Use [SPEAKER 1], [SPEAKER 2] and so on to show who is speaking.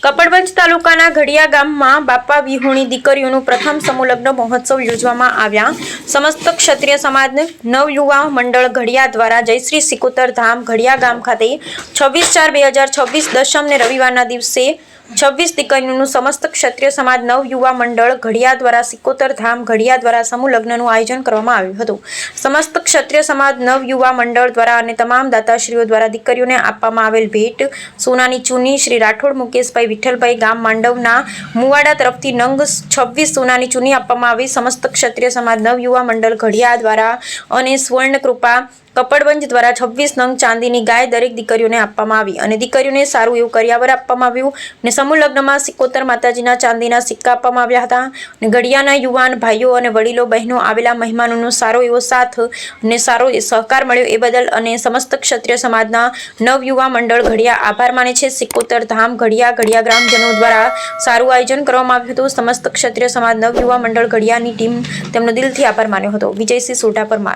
[SPEAKER 1] કપડવંજ તાલુકાના ઘડિયા ગામમાં બાપા વિહોણી દીકરીઓનું પ્રથમ સમૂહ લગ્ન મહોત્સવ યોજવામાં આવ્યા. સમસ્ત ક્ષત્રિય સમાજ નવયુવા મંડળ ઘડિયા દ્વારા જયશ્રી સિકોતર ધામ ઘડિયા ગામ ખાતે 26/4/2026 દશમને રવિવારના દિવસે 26 દીકરીઓનું સમસ્ત ક્ષત્રિય સમાજ નવયુવા મંડળ ઘડિયા દ્વારા સિકોતર ધામ ઘડિયા દ્વારા સમૂહ લગ્નનું આયોજન કરવામાં આવ્યું હતું. સમસ્ત ક્ષત્રિય સમાજ નવયુવા મંડળ દ્વારા અને તમામ દાતાશ્રીઓ દ્વારા દીકરીઓને આપવામાં આવેલ ભેટ સોનાની ચૂની શ્રી રાઠોડ મુકેશભાઈ વિઠ્ઠલભાઈ ગામ માંડવના મુવાડા તરફથી નંગ 26 સોનાની ચૂની આપવામાં આવી. સમસ્ત ક્ષત્રિય સમાજ નવયુવા મંડળ ઘડિયા દ્વારા અને સ્વર્ણ કૃપા કપડવંજ દ્વારા 26 નંગ ચાંદીની ગાય દરેક દીકરીઓને આપવામાં આવી અને દીકરીઓને સારું એવું કરિયાવર આપવામાં આવ્યું અને સમૂહ લગ્નમાં સિકોતર માતાજીના ચાંદીના સિક્કા આપવામાં આવ્યા હતા અને ઘડિયાના યુવાન ભાઈઓ અને વડીલો બહેનો આવેલા મહેમાનોનો સારો એવો સાથ અને સારો સહકાર મળ્યો એ બદલ અને સમસ્ત ક્ષત્રિય સમાજના નવયુવા મંડળ ઘડિયા આભાર માને છે. સિકોતર ધામ ઘડિયા ગ્રામજનો દ્વારા સારું આયોજન કરવામાં આવ્યું હતું. સમસ્ત ક્ષત્રિય સમાજ નવયુવા મંડળ ઘડિયાની ટીમ તેમનો દિલથી આભાર માન્યો હતો. વિજયસિંહ સોઢા પરમાર.